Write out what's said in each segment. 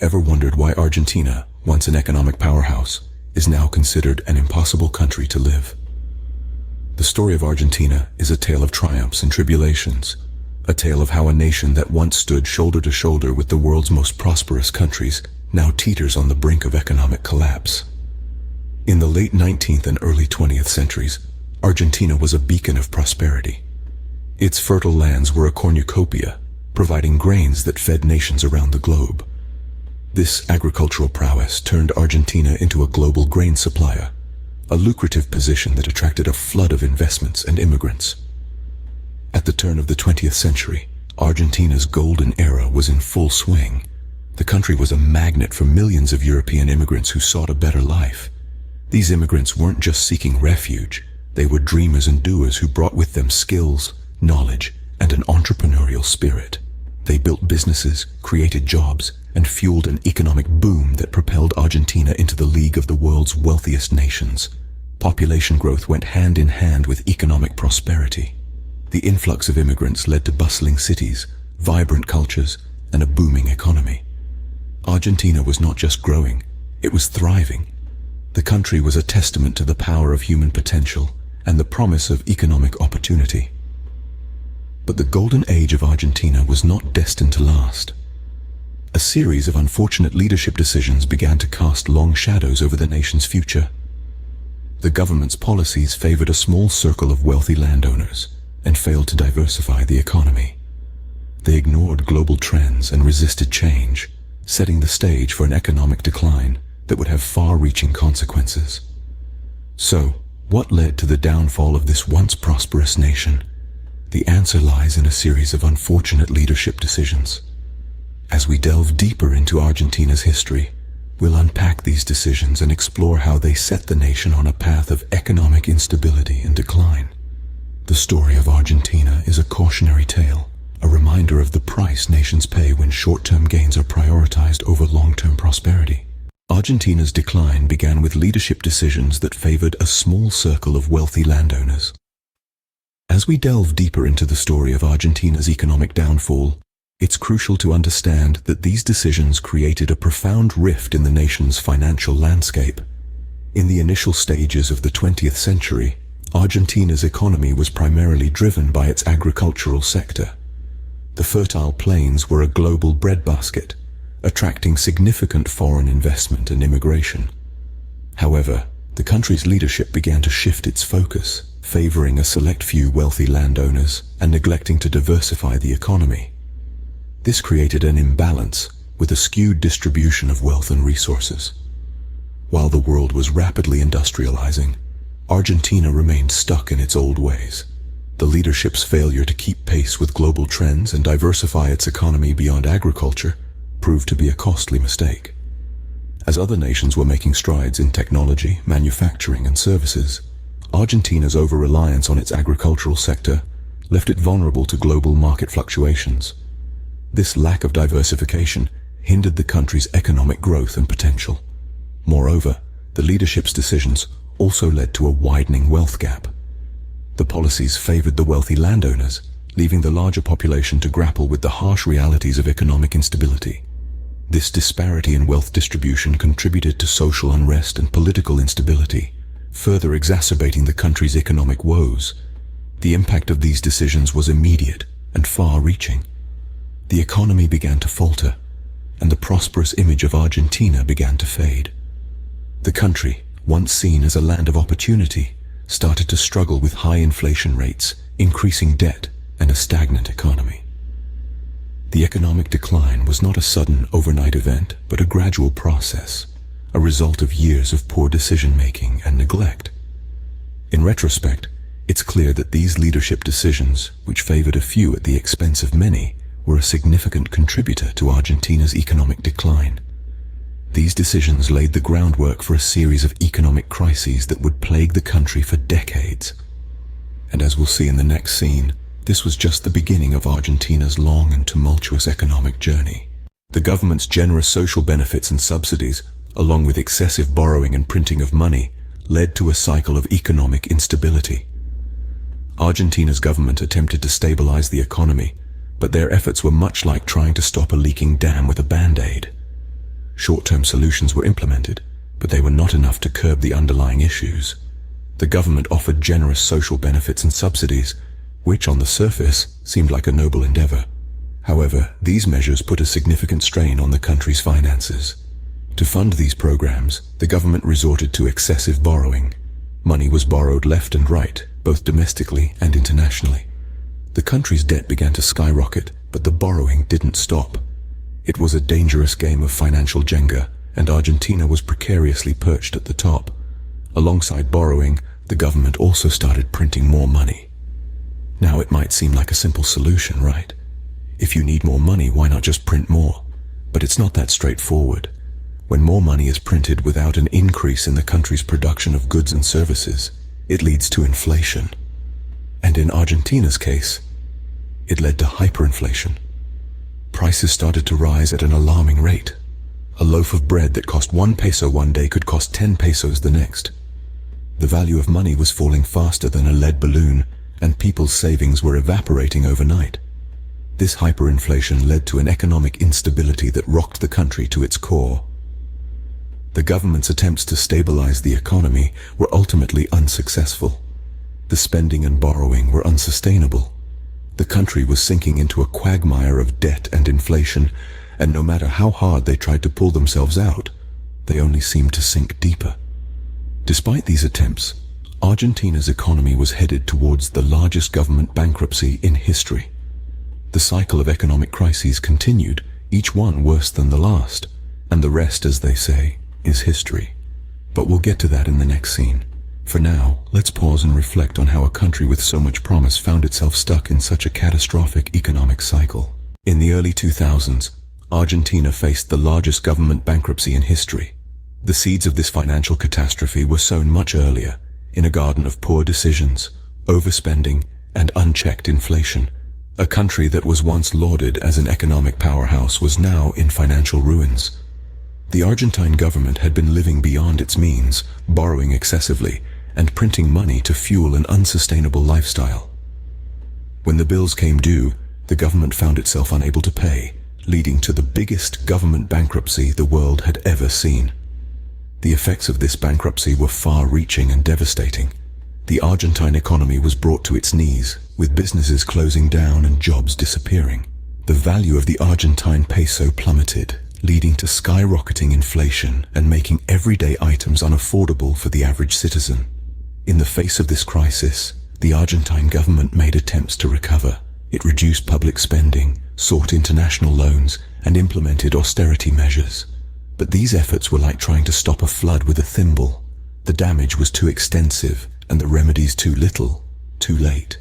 Ever wondered why Argentina, once an economic powerhouse, is now considered an impossible country to live? The story of Argentina is a tale of triumphs and tribulations, a tale of how a nation that once stood shoulder to shoulder with the world's most prosperous countries now teeters on the brink of economic collapse. In the late 19th and early 20th centuries, Argentina was a beacon of prosperity. Its fertile lands were a cornucopia, providing grains that fed nations around the globe. This agricultural prowess turned Argentina into a global grain supplier, a lucrative position that attracted a flood of investments and immigrants. At the turn of the 20th century, Argentina's golden era was in full swing. The country was a magnet for millions of European immigrants who sought a better life. These immigrants weren't just seeking refuge, they were dreamers and doers who brought with them skills, knowledge, and an entrepreneurial spirit. They built businesses, created jobs, and fueled an economic boom that propelled Argentina into the league of the world's wealthiest nations. Population growth went hand in hand with economic prosperity. The influx of immigrants led to bustling cities, vibrant cultures, and a booming economy. Argentina was not just growing, it was thriving. The country was a testament to the power of human potential and the promise of economic opportunity. But the golden age of Argentina was not destined to last. A series of unfortunate leadership decisions began to cast long shadows over the nation's future. The government's policies favored a small circle of wealthy landowners and failed to diversify the economy. They ignored global trends and resisted change, setting the stage for an economic decline that would have far-reaching consequences. So, what led to the downfall of this once prosperous nation? The answer lies in a series of unfortunate leadership decisions. As we delve deeper into Argentina's history, we'll unpack these decisions and explore how they set the nation on a path of economic instability and decline. The story of Argentina is a cautionary tale, a reminder of the price nations pay when short-term gains are prioritized over long-term prosperity. Argentina's decline began with leadership decisions that favored a small circle of wealthy landowners. As we delve deeper into the story of Argentina's economic downfall, it's crucial to understand that these decisions created a profound rift in the nation's financial landscape. In the initial stages of the 20th century, Argentina's economy was primarily driven by its agricultural sector. The fertile plains were a global breadbasket, attracting significant foreign investment and immigration. However, the country's leadership began to shift its focus, favoring a select few wealthy landowners and neglecting to diversify the economy. This created an imbalance with a skewed distribution of wealth and resources. While the world was rapidly industrializing, Argentina remained stuck in its old ways. The leadership's failure to keep pace with global trends and diversify its economy beyond agriculture proved to be a costly mistake. As other nations were making strides in technology, manufacturing, and services, Argentina's over-reliance on its agricultural sector left it vulnerable to global market fluctuations. This lack of diversification hindered the country's economic growth and potential. Moreover, the leadership's decisions also led to a widening wealth gap. The policies favored the wealthy landowners, leaving the larger population to grapple with the harsh realities of economic instability. This disparity in wealth distribution contributed to social unrest and political instability, further exacerbating the country's economic woes. The impact of these decisions was immediate and far-reaching. The economy began to falter, and the prosperous image of Argentina began to fade. The country, once seen as a land of opportunity, started to struggle with high inflation rates, increasing debt, and a stagnant economy. The economic decline was not a sudden overnight event, but a gradual process, a result of years of poor decision-making and neglect. In retrospect, it's clear that these leadership decisions, which favored a few at the expense of many, were a significant contributor to Argentina's economic decline. These decisions laid the groundwork for a series of economic crises that would plague the country for decades. And as we'll see in the next scene, this was just the beginning of Argentina's long and tumultuous economic journey. The government's generous social benefits and subsidies, along with excessive borrowing and printing of money, led to a cycle of economic instability. Argentina's government attempted to stabilize the economy, but their efforts were much like trying to stop a leaking dam with a band-aid. Short-term solutions were implemented, but they were not enough to curb the underlying issues. The government offered generous social benefits and subsidies, which on the surface seemed like a noble endeavor. However, these measures put a significant strain on the country's finances. To fund these programs, the government resorted to excessive borrowing. Money was borrowed left and right, both domestically and internationally. The country's debt began to skyrocket, but the borrowing didn't stop. It was a dangerous game of financial Jenga, and Argentina was precariously perched at the top. Alongside borrowing, the government also started printing more money. Now it might seem like a simple solution, right? If you need more money, why not just print more? But it's not that straightforward. When more money is printed without an increase in the country's production of goods and services, it leads to inflation. And in Argentina's case, it led to hyperinflation. Prices started to rise at an alarming rate. A loaf of bread that cost 1 peso one day could cost 10 pesos the next. The value of money was falling faster than a lead balloon, and people's savings were evaporating overnight. This hyperinflation led to an economic instability that rocked the country to its core. The government's attempts to stabilize the economy were ultimately unsuccessful. The spending and borrowing were unsustainable. The country was sinking into a quagmire of debt and inflation, and no matter how hard they tried to pull themselves out, they only seemed to sink deeper. Despite these attempts, Argentina's economy was headed towards the largest government bankruptcy in history. The cycle of economic crises continued, each one worse than the last, and the rest, as they say, is history. But we'll get to that in the next scene. For now, let's pause and reflect on how a country with so much promise found itself stuck in such a catastrophic economic cycle. In the early 2000s, Argentina faced the largest government bankruptcy in history. The seeds of this financial catastrophe were sown much earlier, in a garden of poor decisions, overspending, and unchecked inflation. A country that was once lauded as an economic powerhouse was now in financial ruins. The Argentine government had been living beyond its means, borrowing excessively, and printing money to fuel an unsustainable lifestyle. When the bills came due, the government found itself unable to pay, leading to the biggest government bankruptcy the world had ever seen. The effects of this bankruptcy were far-reaching and devastating. The Argentine economy was brought to its knees, with businesses closing down and jobs disappearing. The value of the Argentine peso plummeted, leading to skyrocketing inflation and making everyday items unaffordable for the average citizen. In the face of this crisis, the Argentine government made attempts to recover. It reduced public spending, sought international loans, and implemented austerity measures. But these efforts were like trying to stop a flood with a thimble. The damage was too extensive, and the remedies too little, too late.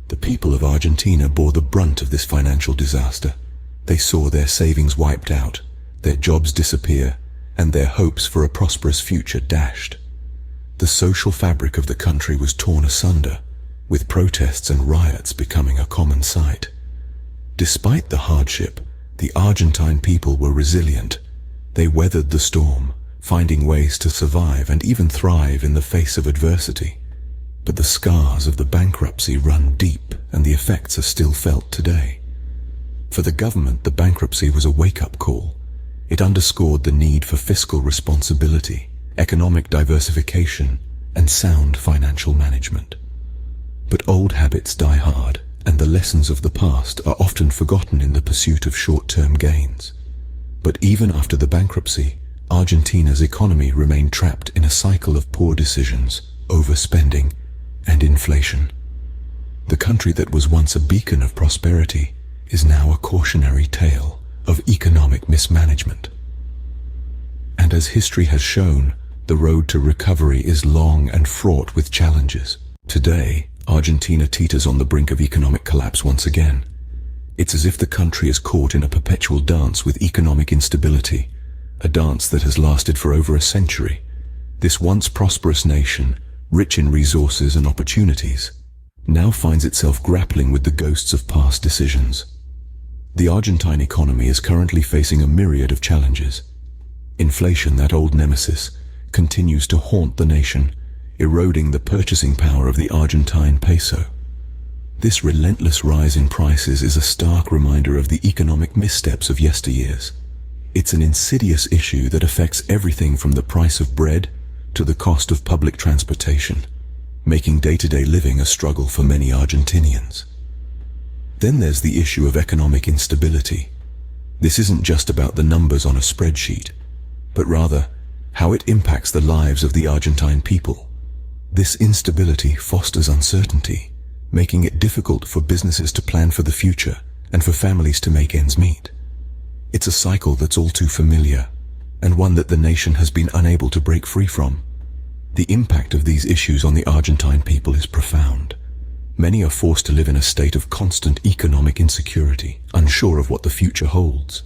The people of Argentina bore the brunt of this financial disaster. They saw their savings wiped out, their jobs disappear, and their hopes for a prosperous future dashed. The social fabric of the country was torn asunder, with protests and riots becoming a common sight. Despite the hardship, the Argentine people were resilient. They weathered the storm, finding ways to survive and even thrive in the face of adversity. But the scars of the bankruptcy run deep, and the effects are still felt today. For the government, the bankruptcy was a wake-up call. It underscored the need for fiscal responsibility, economic diversification, and sound financial management. But old habits die hard, and the lessons of the past are often forgotten in the pursuit of short-term gains. But even after the bankruptcy, Argentina's economy remained trapped in a cycle of poor decisions, overspending, and inflation. The country that was once a beacon of prosperity is now a cautionary tale of economic mismanagement. And as history has shown, the road to recovery is long and fraught with challenges. Today, Argentina teeters on the brink of economic collapse once again. It's as if the country is caught in a perpetual dance with economic instability, a dance that has lasted for over a century. This once prosperous nation, rich in resources and opportunities, now finds itself grappling with the ghosts of past decisions. The Argentine economy is currently facing a myriad of challenges. Inflation, that old nemesis, continues to haunt the nation, eroding the purchasing power of the Argentine peso. This relentless rise in prices is a stark reminder of the economic missteps of yesteryears. It's an insidious issue that affects everything from the price of bread to the cost of public transportation, making day-to-day living a struggle for many Argentinians. Then there's the issue of economic instability. This isn't just about the numbers on a spreadsheet, but rather how it impacts the lives of the Argentine people. This instability fosters uncertainty, making it difficult for businesses to plan for the future and for families to make ends meet. It's a cycle that's all too familiar, and one that the nation has been unable to break free from. The impact of these issues on the Argentine people is profound. Many are forced to live in a state of constant economic insecurity, unsure of what the future holds.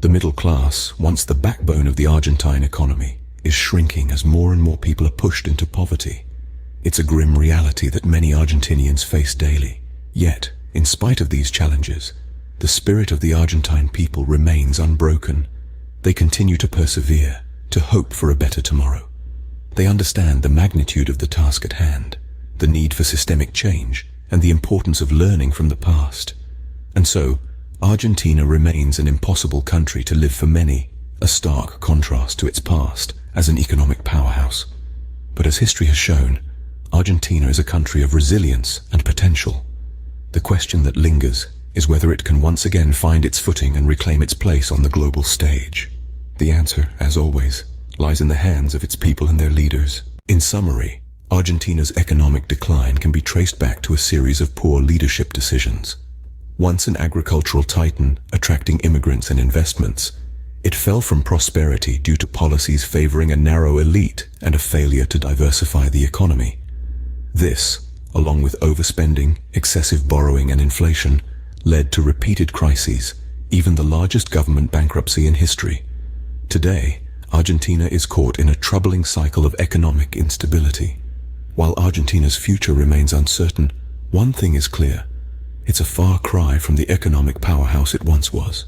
The middle class, once the backbone of the Argentine economy, is shrinking as more and more people are pushed into poverty. It's a grim reality that many Argentinians face daily. Yet, in spite of these challenges, the spirit of the Argentine people remains unbroken. They continue to persevere, to hope for a better tomorrow. They understand the magnitude of the task at hand, the need for systemic change, and the importance of learning from the past. And so, Argentina remains an impossible country to live for many, a stark contrast to its past as an economic powerhouse. But as history has shown, Argentina is a country of resilience and potential. The question that lingers is whether it can once again find its footing and reclaim its place on the global stage. The answer, as always, lies in the hands of its people and their leaders. In summary, Argentina's economic decline can be traced back to a series of poor leadership decisions. Once an agricultural titan, attracting immigrants and investments, it fell from prosperity due to policies favoring a narrow elite and a failure to diversify the economy. This, along with overspending, excessive borrowing and inflation, led to repeated crises, even the largest government bankruptcy in history. Today, Argentina is caught in a troubling cycle of economic instability. While Argentina's future remains uncertain, one thing is clear: it's a far cry from the economic powerhouse it once was.